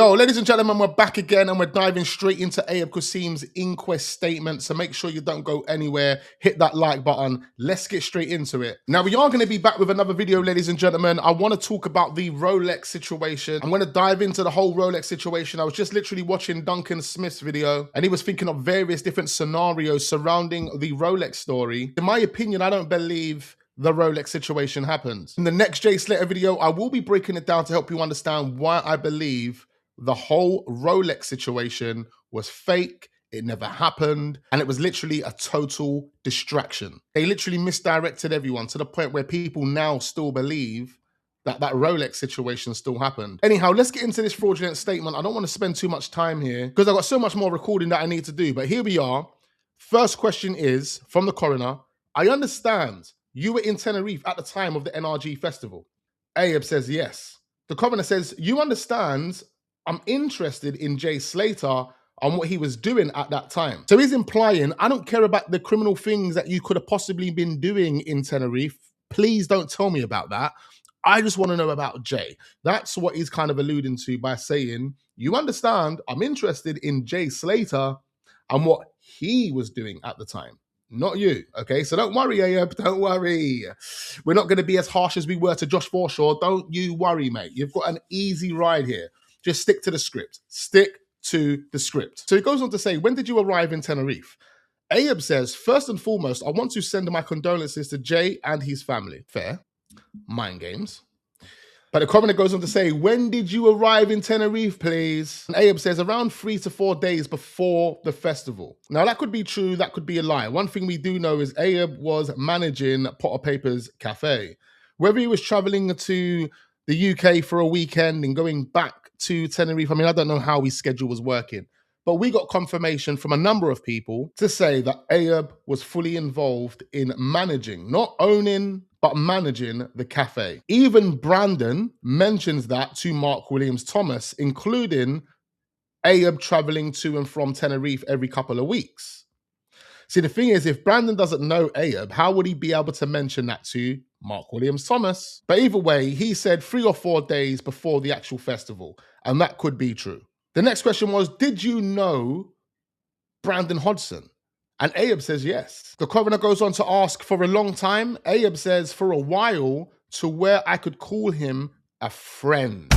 Yo, ladies and gentlemen, we're back again and we're diving straight into Ayub Qassim's inquest statement. So make sure you don't go anywhere. Hit that like button. Let's get straight into it. Now, we are going to be back with another video, ladies and gentlemen. I want to talk about the Rolex situation. I'm going to dive into the whole Rolex situation. I was just literally watching Duncan Smith's video and he was thinking of various different scenarios surrounding the Rolex story. In my opinion, I don't believe the Rolex situation happened. In the next Jay Slater video, I will be breaking it down to help you understand why I believe the whole Rolex situation was fake, it never happened, and it was literally a total distraction. They literally misdirected everyone to the point where people now still believe that that Rolex situation still happened. Anyhow, let's get into this fraudulent statement. I don't want to spend too much time here because I've got so much more recording that I need to do, but here we are. First question is from the coroner. I understand you were in Tenerife at the time of the NRG festival. Ayub says yes. The coroner says, you understand I'm interested in Jay Slater on what he was doing at that time. So he's implying, I don't care about the criminal things that you could have possibly been doing in Tenerife. Please don't tell me about that. I just want to know about Jay. That's what he's kind of alluding to by saying, you understand, I'm interested in Jay Slater and what he was doing at the time. Not you, okay? So don't worry, Ayub, don't worry. We're not going to be as harsh as we were to Josh Forshaw. Don't you worry, mate. You've got an easy ride here. Just stick to the script. Stick to the script. So he goes on to say, when did you arrive in Tenerife? Ayub says, first and foremost, I want to send my condolences to Jay and his family. Fair. Mind games. But the coroner goes on to say, when did you arrive in Tenerife, please? And Ayub says, around 3 to 4 days before the festival. Now, that could be true. That could be a lie. One thing we do know is Ayub was managing Potter Papers Cafe. Whether he was traveling to the UK for a weekend and going back to Tenerife, I mean, I don't know how his schedule was working, but we got confirmation from a number of people to say that Ayub was fully involved in managing, not owning, but managing the cafe. Even Brandon mentions that to Mark Williams Thomas, including Ayub traveling to and from Tenerife every couple of weeks. See, the thing is, if Brandon doesn't know Ayub, how would he be able to mention that to Mark Williams Thomas? But either way, he said 3 or 4 days before the actual festival, and that could be true. The next question was, did you know Brandon Hodgson? And Ayub says yes. The coroner goes on to ask, for a long time? Ayub says, for a while, to where I could call him a friend.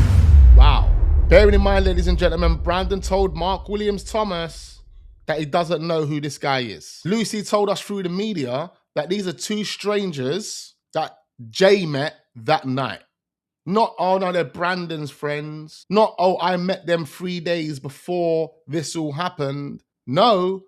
Wow. Bearing in mind, ladies and gentlemen, Brandon told Mark Williams Thomas that he doesn't know who this guy is. Lucy told us through the media that these are two strangers that Jay met that night. Not, oh no, they're Brandon's friends. Not, oh, I met them 3 days before this all happened. No,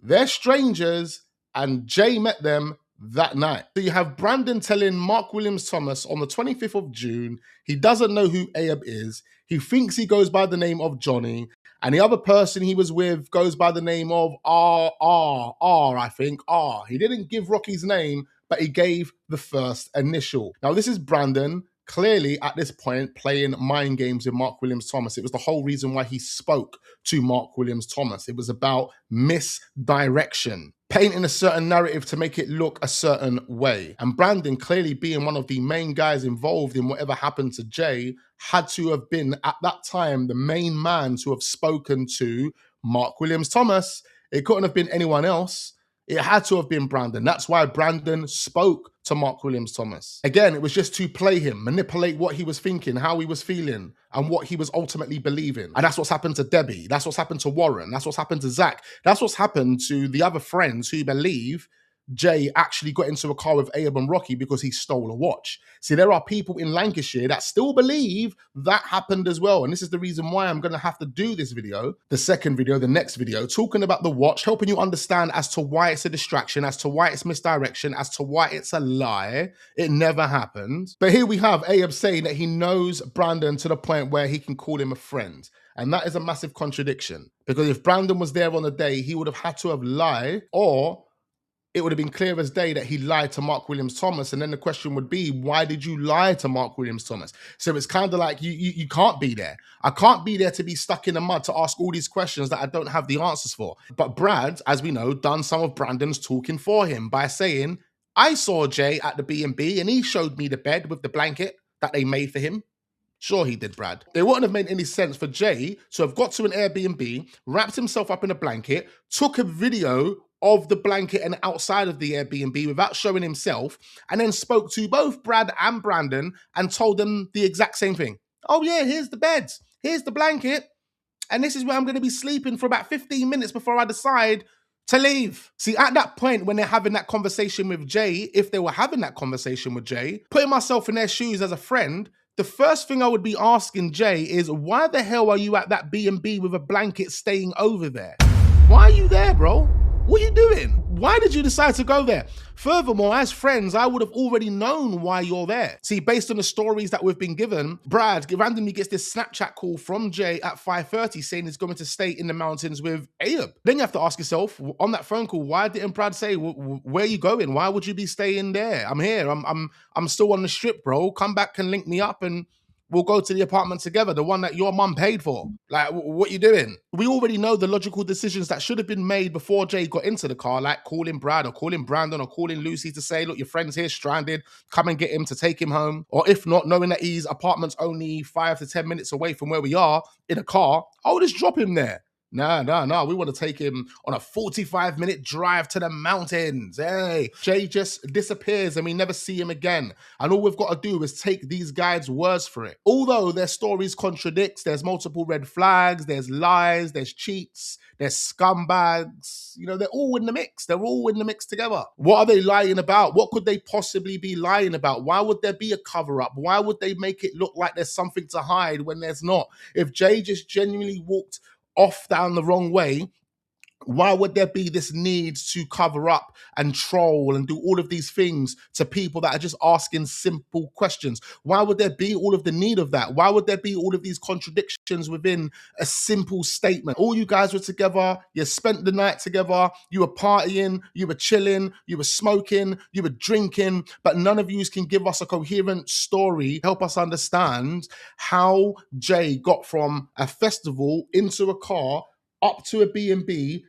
they're strangers and Jay met them that night. So you have Brandon telling Mark Williams Thomas on the 25th of June, he doesn't know who Ayub is. He thinks he goes by the name of Johnny. And the other person he was with goes by the name of I think. R. He didn't give Rocky's name, but he gave the first initial. Now, this is Brandon clearly at this point playing mind games with Mark Williams Thomas. It was the whole reason why he spoke to Mark Williams Thomas. It was about misdirection, painting a certain narrative to make it look a certain way. And Brandon, clearly being one of the main guys involved in whatever happened to Jay, had to have been at that time the main man to have spoken to Mark Williams Thomas. It couldn't have been anyone else. It had to have been Brandon. That's why Brandon spoke to Mark Williams Thomas. Again, it was just to play him, manipulate what he was thinking, how he was feeling, and what he was ultimately believing. And that's what's happened to Debbie. That's what's happened to Warren. That's what's happened to Zach. That's what's happened to the other friends who believe Jay actually got into a car with Ayub and Rocky because he stole a watch. See, there are people in Lancashire that still believe that happened as well. And this is the reason why I'm going to have to do this video, the second video, the next video, talking about the watch, helping you understand as to why it's a distraction, as to why it's misdirection, as to why it's a lie. It never happened. But here we have Ayub saying that he knows Brandon to the point where he can call him a friend. And that is a massive contradiction, because if Brandon was there on the day, he would have had to have lied, or it would have been clear as day that he lied to Mark Williams Thomas. And then the question would be, why did you lie to Mark Williams Thomas? So it's kind of like you can't be there. I can't be there to be stuck in the mud to ask all these questions that I don't have the answers for. But Brad, as we know, done some of Brandon's talking for him by saying, I saw Jay at the B&B and he showed me the bed with the blanket that they made for him. Sure, he did, Brad. It wouldn't have made any sense for Jay to have got to an Airbnb, wrapped himself up in a blanket, took a video of the blanket and outside of the Airbnb without showing himself, and then spoke to both Brad and Brandon and told them the exact same thing. Oh yeah, here's the beds, here's the blanket, and this is where I'm going to be sleeping for about 15 minutes before I decide to leave. See, at that point, when they're having that conversation with Jay, if they were having that conversation with Jay, putting myself in their shoes as a friend, the first thing I would be asking Jay is, why the hell are you at that B&B with a blanket staying over there? Why are you there, bro? What are you doing? Why did you decide to go there? Furthermore, as friends, I would have already known why you're there. See, based on the stories that we've been given, Brad randomly gets this Snapchat call from Jay at 5:30 saying he's going to stay in the mountains with Ayub. Then you have to ask yourself, on that phone call, why didn't Brad say, where are you going? Why would you be staying there? I'm here. I'm still on the strip, bro. Come back and link me up and we'll go to the apartment together, the one that your mum paid for. Like, what you doing? We already know the logical decisions that should have been made before Jay got into the car, like calling Brad or calling Brandon or calling Lucy to say, look, your friend's here stranded, come and get him to take him home. Or if not, knowing that his apartment's only 5 to 10 minutes away from where we are in a car, I'll just drop him there. No. We want to take him on a 45-minute drive to the mountains. Hey, Jay just disappears and we never see him again. And all we've got to do is take these guys' words for it. Although their stories contradict, there's multiple red flags, there's lies, there's cheats, there's scumbags. You know, they're all in the mix. They're all in the mix together. What are they lying about? What could they possibly be lying about? Why would there be a cover-up? Why would they make it look like there's something to hide when there's not? If Jay just genuinely walked off down the wrong way, why would there be this need to cover up and troll and do all of these things to people that are just asking simple questions? Why would there be all of the need of that? Why would there be all of these contradictions within a simple statement? All you guys were together, you spent the night together, you were partying, you were chilling, you were smoking, you were drinking, but none of you can give us a coherent story, help us understand how Jay got from a festival into a car, up to a B&B,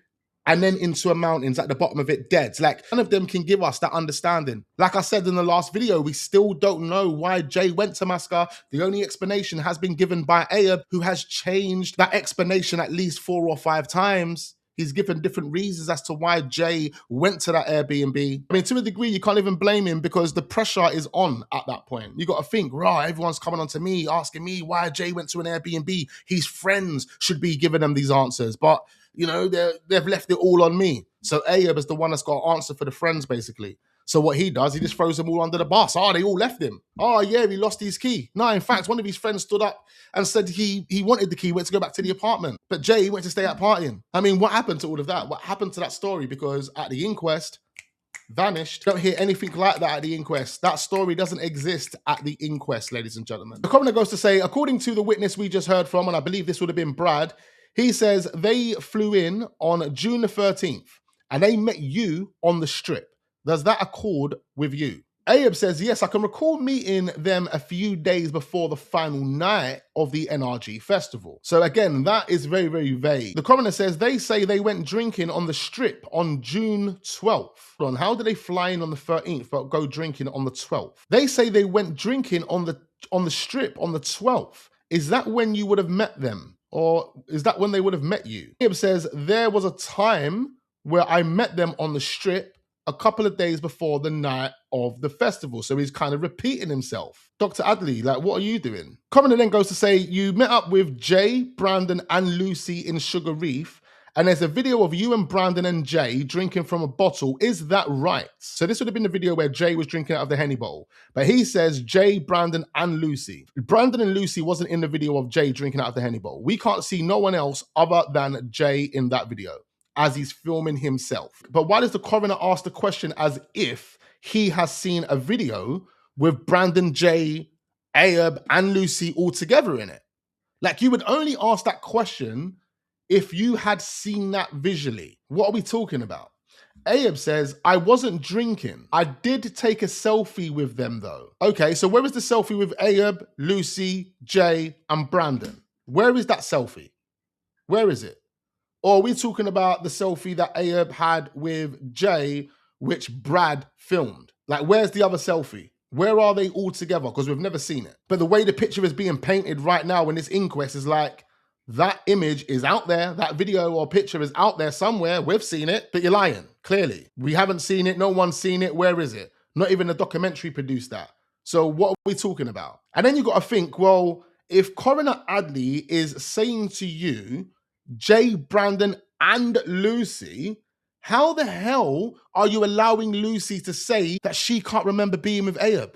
and then into a mountains at the bottom of it dead. Like, none of them can give us that understanding. Like I said in the last video, we still don't know why Jay went to Masca. The only explanation has been given by Ayub, who has changed that explanation at least 4 or 5 times. He's given different reasons as to why Jay went to that Airbnb. I mean, to a degree, you can't even blame him because the pressure is on at that point. You got to think, right, everyone's coming on to me, asking me why Jay went to an Airbnb. His friends should be giving them these answers. But, you know, they've left it all on me. So Ayub is the one that's got to answer for the friends, basically. So what he does, he just throws them all under the bus. Oh, they all left him. Oh, yeah, he lost his key. No, in fact, one of his friends stood up and said he wanted the key, went to go back to the apartment. But Jay went to stay out partying. I mean, what happened to all of that? What happened to that story? Because at the inquest, vanished. Don't hear anything like that at the inquest. That story doesn't exist at the inquest, ladies and gentlemen. The coroner goes to say, according to the witness we just heard from, and I believe this would have been Brad, he says they flew in on June the 13th and they met you on the strip. Does that accord with you? Ayub says, yes, I can recall meeting them a few days before the final night of the NRG festival. So again, that is very, very vague. The coroner says they say they went drinking on the strip on June 12th. On how did they fly in on the 13th but go drinking on the 12th? They say they went drinking on the strip on the 12th. Is that when you would have met them? Or is that when they would have met you? Ayub says there was a time where I met them on the strip a couple of days before the night of the festival. So he's kind of repeating himself. Dr. Adley, like, what are you doing? Coroner then goes to say, you met up with Jay, Brandon, and Lucy in Sugar Reef, and there's a video of you and Brandon and Jay drinking from a bottle. Is that right? So this would have been the video where Jay was drinking out of the Henny bottle. But he says Jay, Brandon, and Lucy. Brandon and Lucy wasn't in the video of Jay drinking out of the Henny bottle. We can't see no one else other than Jay in that video, as he's filming himself. But why does the coroner ask the question as if he has seen a video with Brandon, Jay, Ayub, and Lucy all together in it? Like, you would only ask that question if you had seen that visually. What are we talking about? Ayub says, I wasn't drinking. I did take a selfie with them though. Okay, so where is the selfie with Ayub, Lucy, Jay, and Brandon? Where is that selfie? Where is it? Or are we talking about the selfie that Ayub had with Jay, which Brad filmed? Like, where's the other selfie? Where are they all together? Because we've never seen it. But the way the picture is being painted right now in this inquest is like, that image is out there, that video or picture is out there somewhere, we've seen it, but you're lying, clearly. We haven't seen it, no one's seen it, where is it? Not even a documentary produced that. So what are we talking about? And then you got to think, well, if Coroner Adley is saying to you, Jay, Brandon, and Lucy, how the hell are you allowing Lucy to say that she can't remember being with Ayub?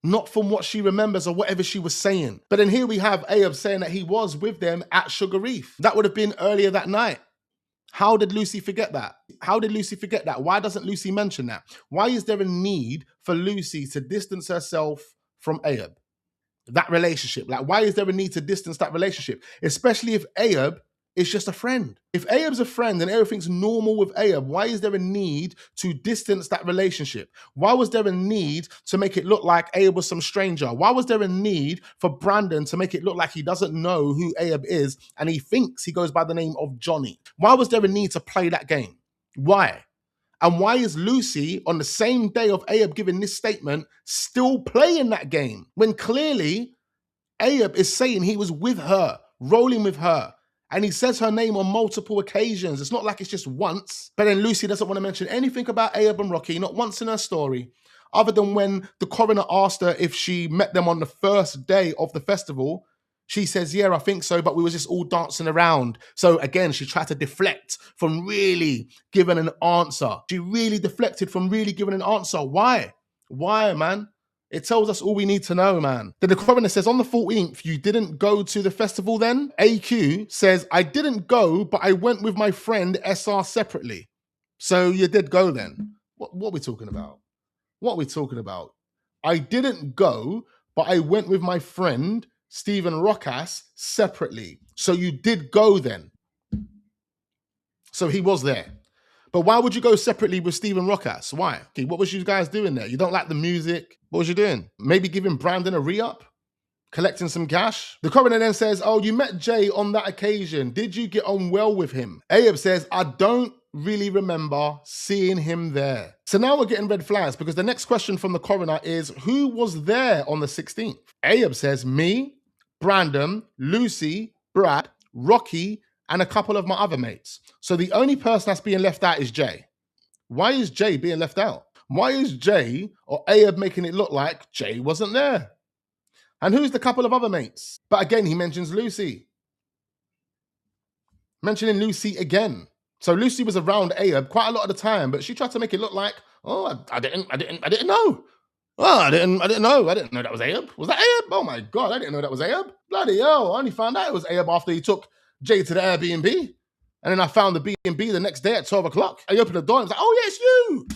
Not from what she remembers or whatever she was saying. But then here we have Ayub saying that he was with them at Sugar Reef. That would have been earlier that night. How did Lucy forget that? How did Lucy forget that? Why doesn't Lucy mention that? Why is there a need for Lucy to distance herself from Ayub? That relationship. Like, why is there a need to distance that relationship? Especially if Ayub is just a friend. If Ayub's a friend and everything's normal with Ayub, why is there a need to distance that relationship? Why was there a need to make it look like Ayub was some stranger? Why was there a need for Brandon to make it look like he doesn't know who Ayub is and he thinks he goes by the name of Johnny? Why was there a need to play that game? Why? And why is Lucy, on the same day of Ayub giving this statement, still playing that game when clearly Ayub is saying he was with her, rolling with her, and he says her name on multiple occasions? It's not like it's just once. But then Lucy doesn't want to mention anything about Ayub and Rocky, not once in her story, other than when the coroner asked her if she met them on the first day of the festival. She says, yeah, I think so, but we were just all dancing around. So again, she tried to deflect from really giving an answer. She really deflected from really giving an answer. Why? Why, man? It tells us all we need to know, man. Then the coroner says, on the 14th, you didn't go to the festival then? AQ says, I didn't go, but I went with my friend SR separately. So you did go then. What are we talking about? What are we talking about? I didn't go, but I went with my friend Stephen Rockas separately. So you did go then. So he was there. But why would you go separately with Stephen Rockas? Why? Okay, what was you guys doing there? You don't like the music? What was you doing? Maybe giving Brandon a re-up? Collecting some cash? The coroner then says, oh, you met Jay on that occasion. Did you get on well with him? Ayub says, I don't really remember seeing him there. So now we're getting red flags because the next question from the coroner is, who was there on the 16th? Ayub says, me, Brandon, Lucy, Brad, Rocky, and a couple of my other mates. So the only person that's being left out is Jay. Why is Jay being left out? Why is Jay or Ayub making it look like Jay wasn't there? And who's the couple of other mates? But again, he mentions Lucy. Mentioning Lucy again. So Lucy was around Ayub quite a lot of the time, but she tried to make it look like, oh, I didn't know. Oh, I didn't know. I didn't know that was Ayub. Was that Ayub? Oh my God, I didn't know that was Ayub. Bloody hell, I only found out it was Ayub after he took Jay to the Airbnb. And then I found the B&B the next day at 12 o'clock. I opened the door and was like, oh yeah, it's you.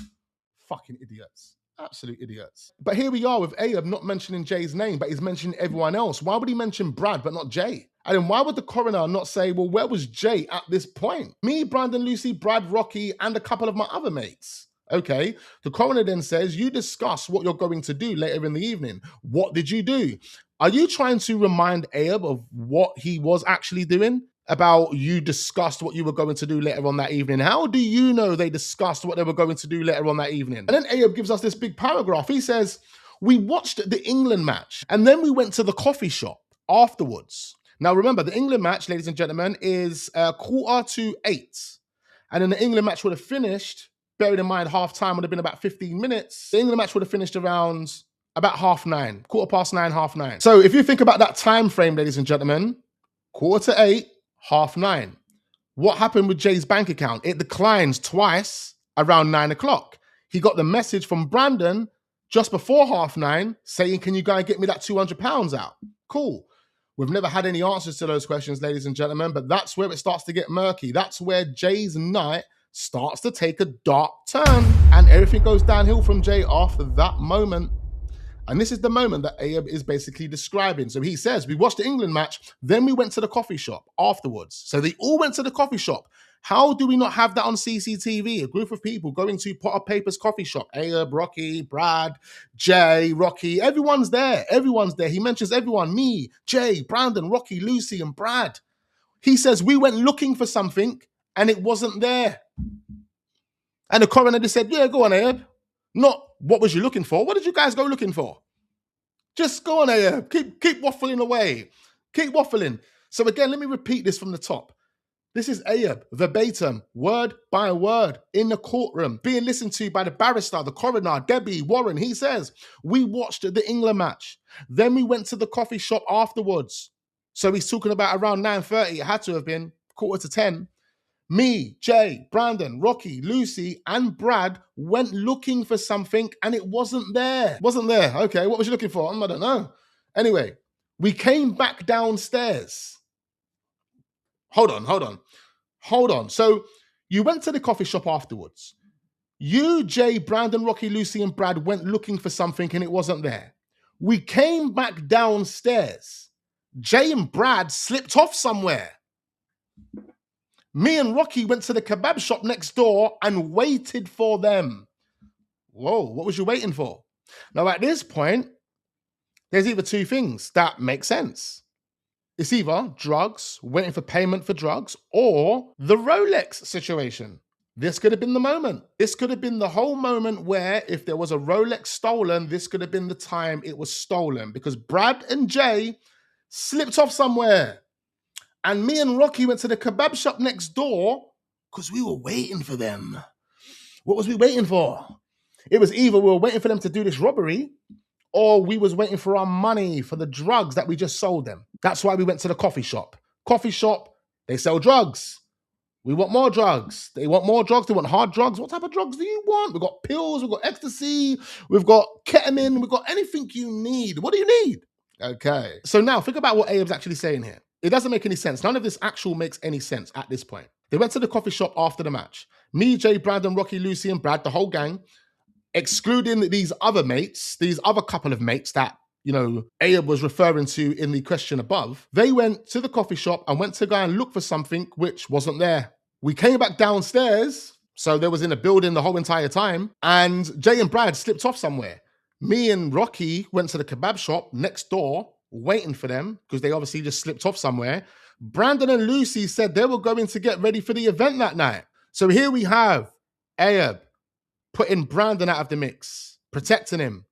Fucking idiots. Absolute idiots. But here we are with Ayub not mentioning Jay's name, but he's mentioning everyone else. Why would he mention Brad but not Jay? And then why would the coroner not say, well, where was Jay at this point? Me, Brandon, Lucy, Brad, Rocky, and a couple of my other mates. Okay, the coroner then says, you discuss what you're going to do later in the evening. What did you do? Are you trying to remind Ayub of what he was actually doing? About you discussed what you were going to do later on that evening. How do you know they discussed what they were going to do later on that evening? And then Ayub gives us this big paragraph. He says, we watched the England match and then we went to the coffee shop afterwards. Now remember, the England match, ladies and gentlemen, is 7:45. And then the England match would have finished, bearing in mind half time would have been about 15 minutes. The England match would have finished around about 9:30, 9:15, 9:30. So if you think about that time frame, ladies and gentlemen, 7:45, 9:30. What happened with Jay's bank account? It declines twice around 9 o'clock. He got the message from Brandon just before 9:30 saying, can you guys get me that £200 out? Cool. We've never had any answers to those questions, ladies and gentlemen, but that's where it starts to get murky. That's where Jay's night starts to take a dark turn and everything goes downhill from Jay after that moment. And this is the moment that Ayub is basically describing. So he says, we watched the England match, then we went to the coffee shop afterwards. So they all went to the coffee shop. How do we not have that on CCTV? A group of people going to Potter Paper's coffee shop. Ayub, Rocky, Brad, Jay, Rocky, everyone's there. Everyone's there. He mentions everyone, me, Jay, Brandon, Rocky, Lucy, and Brad. He says, we went looking for something and it wasn't there. And the coroner just said, yeah, go on, Ayub. Not, what was you looking for? What did you guys go looking for? Just go on, Ayub. Keep waffling away. Keep waffling. So again, let me repeat this from the top. This is Ayub, verbatim, word by word, in the courtroom, being listened to by the barrister, the coroner, Debbie, Warren. He says, we watched the England match. Then we went to the coffee shop afterwards. So he's talking about around 9:30. It had to have been 9:45. Me, Jay, Brandon, Rocky, Lucy, and Brad went looking for something and it wasn't there. Wasn't there. Okay, what was you looking for? I don't know. Anyway, we came back downstairs. Hold on. So you went to the coffee shop afterwards. You, Jay, Brandon, Rocky, Lucy, and Brad went looking for something and it wasn't there. We came back downstairs. Jay and Brad slipped off somewhere. Me and Rocky went to the kebab shop next door and waited for them. Whoa, what was you waiting for? Now, at this point, there's either two things that make sense. It's either drugs, waiting for payment for drugs, or the Rolex situation. This could have been the moment. This could have been the whole moment where if there was a Rolex stolen, this could have been the time it was stolen because Brad and Jay slipped off somewhere. And me and Rocky went to the kebab shop next door because we were waiting for them. What was we waiting for? It was either we were waiting for them to do this robbery or we was waiting for our money for the drugs that we just sold them. That's why we went to the coffee shop. Coffee shop, they sell drugs. We want more drugs. They want more drugs. They want hard drugs. What type of drugs do you want? We've got pills. We've got ecstasy. We've got ketamine. We've got anything you need. What do you need? Okay. So now think about what Ayub's actually saying here. It doesn't make any sense. None of this makes any sense at this point. They went to the coffee shop after the match. Me, Jay, Brandon, Rocky, Lucy, and Brad, the whole gang, excluding these other mates, these other couple of mates that, Ayub was referring to in the question above, they went to the coffee shop and went to go and look for something which wasn't there. We came back downstairs, so they was in a building the whole entire time, and Jay and Brad slipped off somewhere. Me and Rocky went to the kebab shop next door, waiting for them, because they obviously just slipped off somewhere. Brandon and Lucy said they were going to get ready for the event that night. So here we have Ayub putting Brandon out of the mix, protecting him.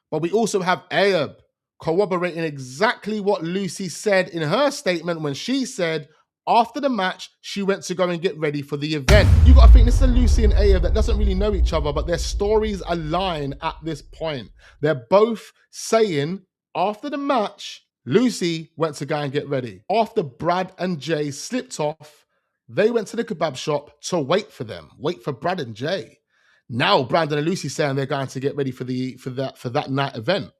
But we also have Ayub corroborating exactly what Lucy said in her statement when she said after the match, she went to go and get ready for the event. You got to think this is a Lucy and Ayub that doesn't really know each other, but their stories align at this point. They're both saying after the match, Lucy went to go and get ready. After Brad and Jay slipped off, they went to the kebab shop to wait for them, wait for Brad and Jay. Now Brandon and Lucy saying they're going to get ready for that night event.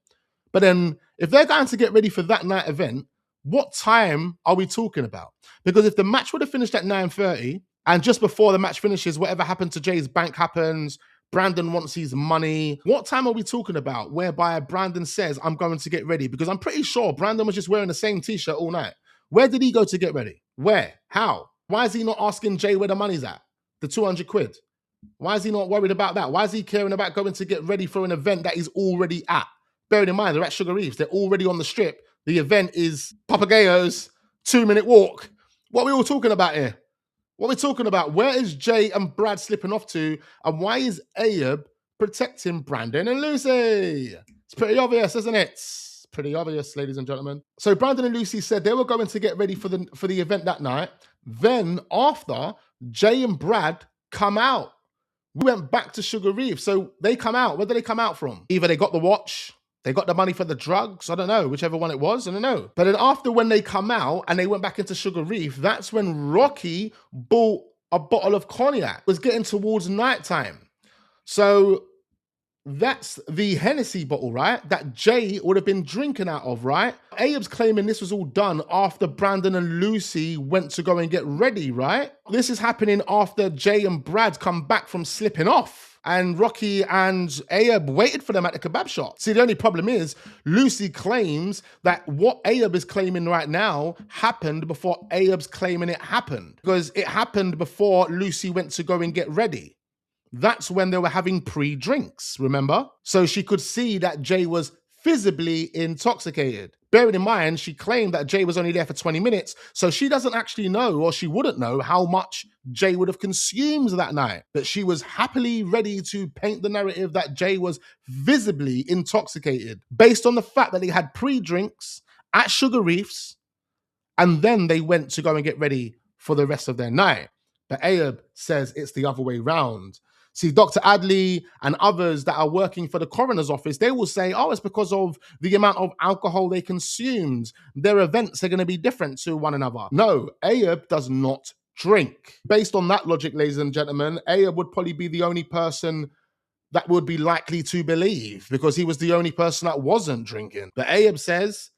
But then if they're going to get ready for that night event, what time are we talking about? Because if the match would have finished at 9:30 and just before the match finishes, whatever happened to Jay's bank happens, Brandon wants his money. What time are we talking about whereby Brandon says, I'm going to get ready? Because I'm pretty sure Brandon was just wearing the same t-shirt all night. Where did he go to get ready? Where? How? Why is he not asking Jay where the money's at? The 200 quid. Why is he not worried about that? Why is he caring about going to get ready for an event that he's already at? Bearing in mind, they're at Sugar Reeves. They're already on the strip. The event is Papagayo's 2-minute walk. What are we all talking about here? What are we talking about? Where is Jay and Brad slipping off to? And why is Ayub protecting Brandon and Lucy? It's pretty obvious, isn't it? It's pretty obvious, ladies and gentlemen. So Brandon and Lucy said they were going to get ready for the event that night. Then after, Jay and Brad come out. We went back to Sugar Reef. So they come out. Where did they come out from? Either they got the watch, they got the money for the drugs. I don't know. Whichever one it was. I don't know. But then after when they come out and they went back into Sugar Reef, that's when Rocky bought a bottle of cognac. It was getting towards nighttime. So that's the Hennessy bottle, right? That Jay would have been drinking out of, right? Ayub's claiming this was all done after Brandon and Lucy went to go and get ready, right? This is happening after Jay and Brad come back from slipping off. And Rocky and Ayub waited for them at the kebab shop. See, the only problem is Lucy claims that what Ayub is claiming right now happened before Ayub's claiming it happened. Because it happened before Lucy went to go and get ready. That's when they were having pre-drinks, remember? So she could see that Jay was visibly intoxicated. Bearing in mind, she claimed that Jay was only there for 20 minutes, so she doesn't actually know, or she wouldn't know, how much Jay would have consumed that night. But she was happily ready to paint the narrative that Jay was visibly intoxicated based on the fact that they had pre-drinks at Sugar Reefs and then they went to go and get ready for the rest of their night. But Ayub says it's the other way round. See, Dr. Adley and others that are working for the coroner's office, they will say, oh, it's because of the amount of alcohol they consumed. Their events are going to be different to one another. No, Ayub does not drink. Based on that logic, ladies and gentlemen, Ayub would probably be the only person that would be likely to believe because he was the only person that wasn't drinking. But Ayub says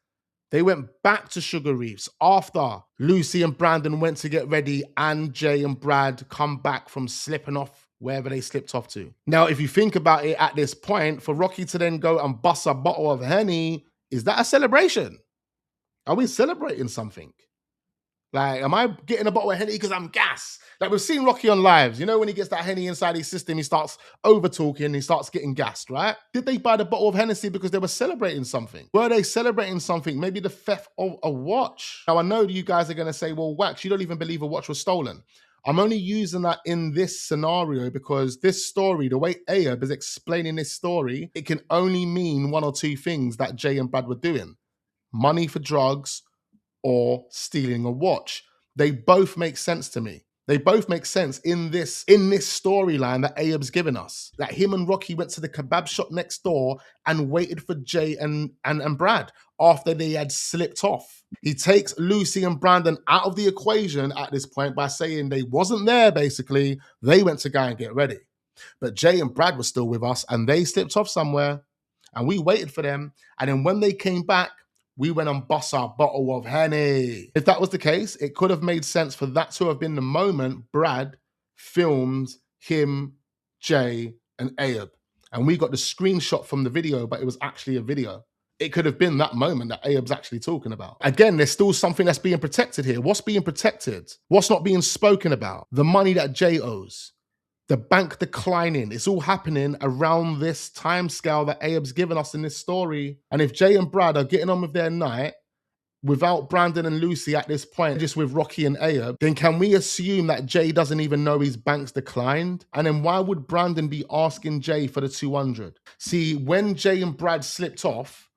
they went back to Sugar Reefs after Lucy and Brandon went to get ready and Jay and Brad come back from slipping off wherever they slipped off to. Now, if you think about it at this point, for Rocky to then go and bust a bottle of Henny, is that a celebration? Are we celebrating something? Like, am I getting a bottle of Henny because I'm gas? Like, we've seen Rocky on lives. You know, when he gets that Henny inside his system, he starts over-talking, he starts getting gassed, right? Did they buy the bottle of Hennessy because they were celebrating something? Were they celebrating something? Maybe the theft of a watch? Now, I know you guys are going to say, well, Wax, you don't even believe a watch was stolen. I'm only using that in this scenario because this story, the way Ayub is explaining this story, it can only mean one or two things that Jay and Brad were doing. Money for drugs or stealing a watch. They both make sense to me. They both make sense in this storyline that Ayub's given us. That him and Rocky went to the kebab shop next door and waited for Jay and Brad after they had slipped off. He takes Lucy and Brandon out of the equation at this point by saying they wasn't there, basically. They went to go and get ready. But Jay and Brad were still with us and they slipped off somewhere and we waited for them. And then when they came back, we went and bust our bottle of Henny. If that was the case, it could have made sense for that to have been the moment Brad filmed him, Jay, and Ayub. And we got the screenshot from the video, but it was actually a video. It could have been that moment that Ayub's actually talking about. Again, there's still something that's being protected here. What's being protected? What's not being spoken about? The money that Jay owes. The bank declining. It's all happening around this time scale that Ayub's given us in this story. And if Jay and Brad are getting on with their night without Brandon and Lucy at this point, just with Rocky and Ayub, then can we assume that Jay doesn't even know his bank's declined? And then why would Brandon be asking Jay for the 200? See, when Jay and Brad slipped off,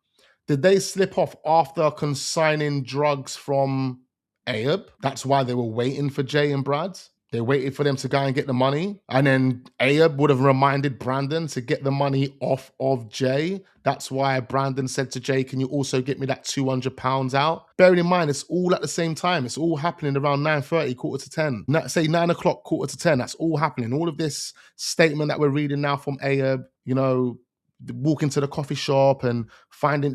did they slip off after consigning drugs from Ayub? That's why they were waiting for Jay and Brad. They waited for them to go and get the money. And then Ayub would have reminded Brandon to get the money off of Jay. That's why Brandon said to Jay, can you also get me that £200 out? Bearing in mind, it's all at the same time. It's all happening around 9:30, quarter to 10. Say 9 o'clock, quarter to 10. That's all happening. All of this statement that we're reading now from Ayub, you know, walking to the coffee shop and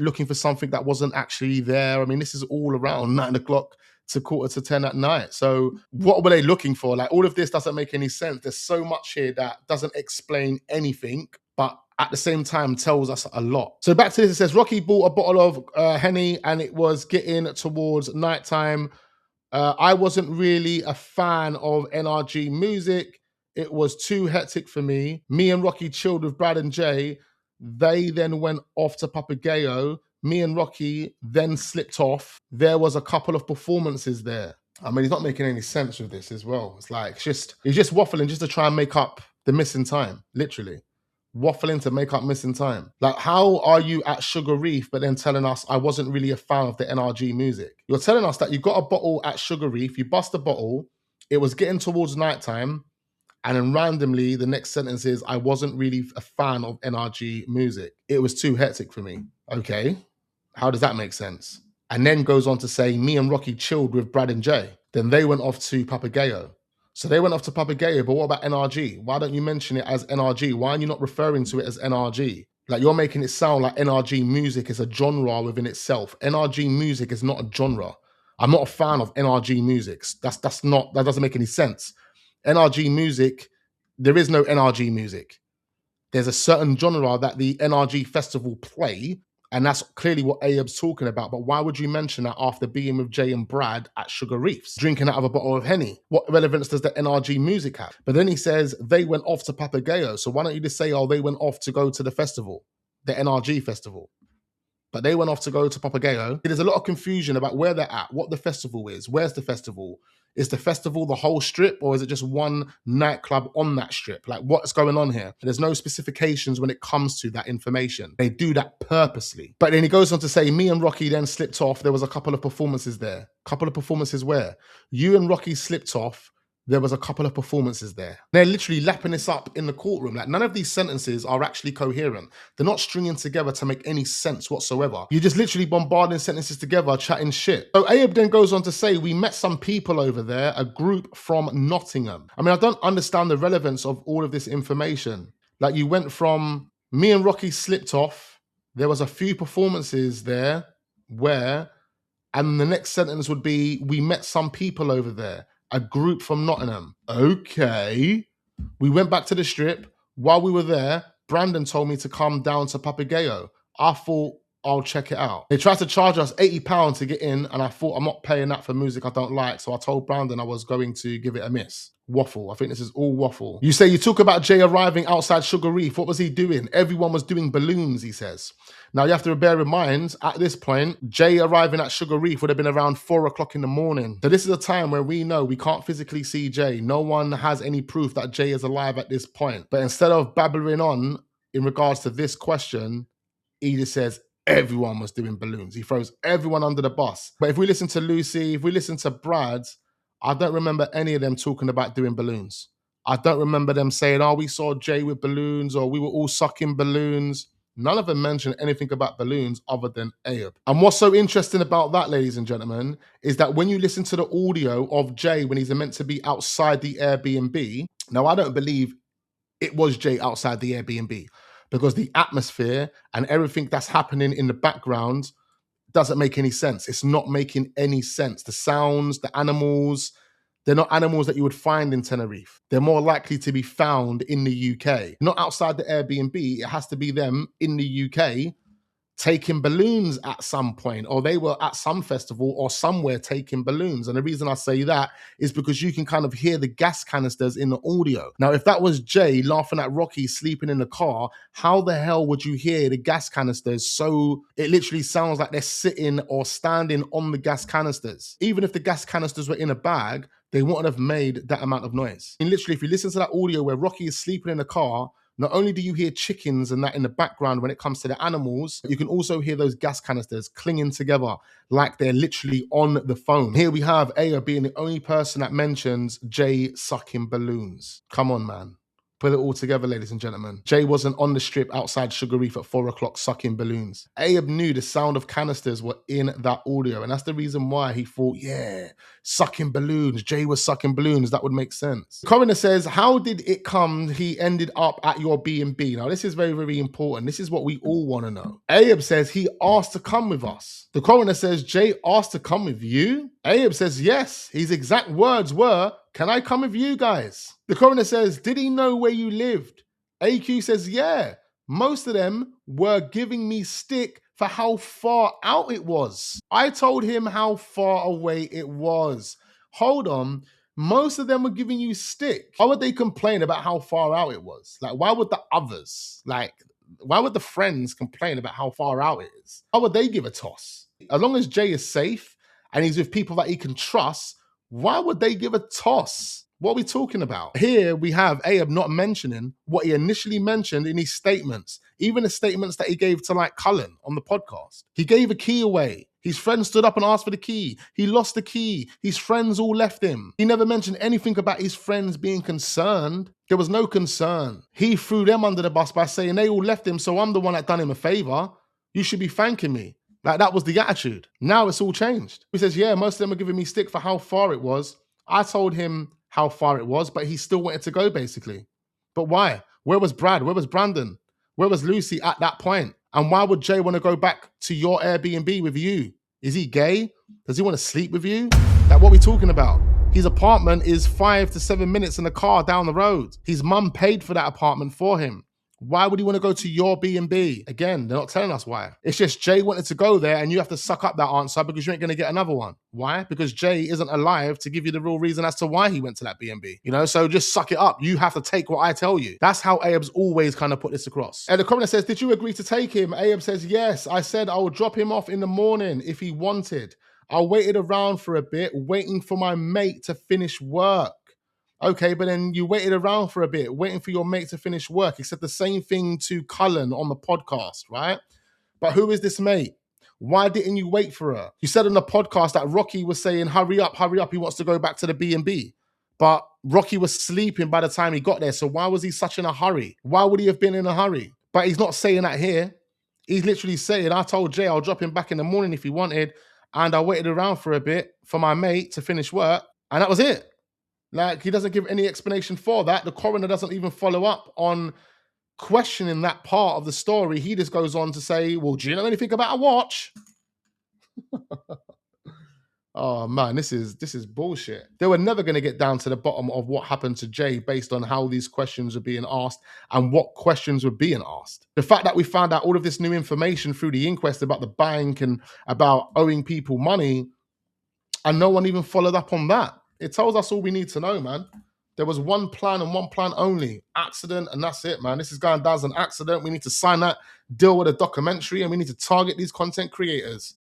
looking for something that wasn't actually there. I mean, this is all around 9 o'clock to quarter to 10 at night. So what were they looking for? Like, all of this doesn't make any sense. There's so much here that doesn't explain anything, but at the same time tells us a lot. So back to this, it says, Rocky bought a bottle of Henny and it was getting towards nighttime. I wasn't really a fan of NRG music. It was too hectic for me. Me and Rocky chilled with Brad and Jay. They then went off to Papagayo. Me and Rocky then slipped off. There was a couple of performances there. I mean, he's not making any sense with this as well. It's like, he's just waffling just to try and make up the missing time, literally. Waffling to make up missing time. Like, how are you at Sugar Reef, but then telling us I wasn't really a fan of the NRG music? You're telling us that you got a bottle at Sugar Reef, you bust a bottle, it was getting towards nighttime, and then randomly the next sentence is, I wasn't really a fan of NRG music. It was too hectic for me. Okay. How does that make sense? And then goes on to say, me and Rocky chilled with Brad and Jay. Then they went off to Papagayo. So they went off to Papagayo, but what about NRG? Why don't you mention it as NRG? Why are you not referring to it as NRG? Like, you're making it sound like NRG music is a genre within itself. NRG music is not a genre. I'm not a fan of NRG music. That doesn't make any sense. NRG music, there is no NRG music. There's a certain genre that the NRG festival play, and that's clearly what Ayub's talking about. But why would you mention that after being with Jay and Brad at Sugar Reefs, drinking out of a bottle of Henny? What relevance does the NRG music have? But then he says they went off to Papagayo. So why don't you just say, oh, they went off to go to the festival, the NRG festival? but they went off to go to Papagayo. There's a lot of confusion about where they're at, what the festival is, where's the festival? Is the festival the whole strip, or is it just one nightclub on that strip? Like, what's going on here? There's no specifications when it comes to that information. They do that purposely. But then he goes on to say, me and Rocky then slipped off. There was a couple of performances there. Couple of performances where? You and Rocky slipped off. There was a couple of performances there. They're literally lapping this up in the courtroom. Like, none of these sentences are actually coherent. They're not stringing together to make any sense whatsoever. You're just literally bombarding sentences together, chatting shit. So Ayub then goes on to say, we met some people over there, a group from Nottingham. I mean, I don't understand the relevance of all of this information. Like, you went from me and Rocky slipped off. There was a few performances there where, and the next sentence would be, we met some people over there. A group from Nottingham. Okay. We went back to the strip. While we were there, Brandon told me to come down to Papagayo. I thought, I'll check it out. They tried to charge us £80 to get in, and I thought, I'm not paying that for music I don't like. So I told Brandon I was going to give it a miss. Waffle. I think this is all waffle. You say you talk about Jay arriving outside Sugar Reef. What was he doing? Everyone was doing balloons, he says. Now you have to bear in mind, at this point, Jay arriving at Sugar Reef would have been around 4 o'clock in the morning. So this is a time where we know we can't physically see Jay. No one has any proof that Jay is alive at this point. But instead of babbling on in regards to this question, he just says, everyone was doing balloons. He throws everyone under the bus. But if we listen to Lucy, if we listen to Brad, I don't remember any of them talking about doing balloons. I don't remember them saying, oh, we saw Jay with balloons, or we were all sucking balloons. None of them mentioned anything about balloons other than Ayub. And what's so interesting about that, ladies and gentlemen, is that when you listen to the audio of Jay when he's meant to be outside the Airbnb, now I don't believe it was Jay outside the Airbnb, because the atmosphere and everything that's happening in the background doesn't make any sense. It's not making any sense. The sounds, the animals, they're not animals that you would find in Tenerife. They're more likely to be found in the UK. Not outside the Airbnb. It has to be them in the UK taking balloons at some point, or they were at some festival or somewhere taking balloons. And the reason I say that is because you can kind of hear the gas canisters in the audio. Now, if that was Jay laughing at Rocky sleeping in the car, how the hell would you hear the gas canisters? So it literally sounds like they're sitting or standing on the gas canisters. Even if the gas canisters were in a bag, they wouldn't have made that amount of noise. And literally, if you listen to that audio where Rocky is sleeping in the car, not only do you hear chickens and that in the background when it comes to the animals, you can also hear those gas canisters clinging together like they're literally on the phone. Here we have Aya being the only person that mentions Jay sucking balloons. Come on, man. Put it all together, ladies and gentlemen. Jay wasn't on the strip outside Sugar Reef at 4 o'clock sucking balloons. Ayub knew the sound of canisters were in that audio, and that's the reason why he thought, yeah, sucking balloons. Jay was sucking balloons. That would make sense. The coroner says, how did it come he ended up at your B&B? Now, this is very, very important. This is what we all want to know. Ayub says he asked to come with us. The coroner says, Jay asked to come with you? Ayub says, yes. His exact words were, can I come with you guys? The coroner says, did he know where you lived? AQ says, yeah. Most of them were giving me stick for how far out it was. I told him how far away it was. Hold on. Most of them were giving you stick. Why would they complain about how far out it was? Like, why would the others, why would the friends complain about how far out it is? Why would they give a toss? As long as Jay is safe and he's with people that he can trust, why would they give a toss? What are we talking about? Here we have Ayub not mentioning what he initially mentioned in his statements, even the statements that he gave to like Cullen on the podcast. He gave a key away. His friend stood up and asked for the key. He lost the key. His friends all left him. He never mentioned anything about his friends being concerned. There was no concern. He threw them under the bus by saying they all left him, so I'm the one that done him a favor. You should be thanking me. Like, that was the attitude. Now it's all changed. He says, yeah, most of them are giving me stick for how far it was. I told him how far it was, but he still wanted to go, basically. But why? Where was Brad? Where was Brandon? Where was Lucy at that point? And why would Jay want to go back to your Airbnb with you? Is he gay? Does he want to sleep with you? Like, what are we talking about? His apartment is 5 to 7 minutes in the car down the road. His mum paid for that apartment for him. Why would he want to go to your B&B? Again, they're not telling us why. It's just Jay wanted to go there and you have to suck up that answer because you ain't going to get another one. Why? Because Jay isn't alive to give you the real reason as to why he went to that B&B. You know, so just suck it up. You have to take what I tell you. That's how Ayub's always kind of put this across. And the commenter says, did you agree to take him? Ayub says, yes. I said I would drop him off in the morning if he wanted. I waited around for a bit, waiting for my mate to finish work. Okay, but then you waited around for a bit, waiting for your mate to finish work. He said the same thing to Cullen on the podcast, right? But who is this mate? Why didn't you wait for her? You said on the podcast that Rocky was saying, hurry up, he wants to go back to the B&B. But Rocky was sleeping by the time he got there, so why was he such in a hurry? Why would he have been in a hurry? But he's not saying that here. He's literally saying, I told Jay I'll drop him back in the morning if he wanted, and I waited around for a bit for my mate to finish work, and that was it. Like, he doesn't give any explanation for that. The coroner doesn't even follow up on questioning that part of the story. He just goes on to say, well, do you know anything about a watch? Oh man, this is bullshit. They were never going to get down to the bottom of what happened to Jay based on how these questions were being asked and what questions were being asked. The fact that we found out all of this new information through the inquest about the bank and about owing people money, and no one even followed up on that. It tells us all we need to know, man. There was one plan and one plan only. Accident, and that's it, man. This is going down as an accident. We need to sign that deal with a documentary, and we need to target these content creators.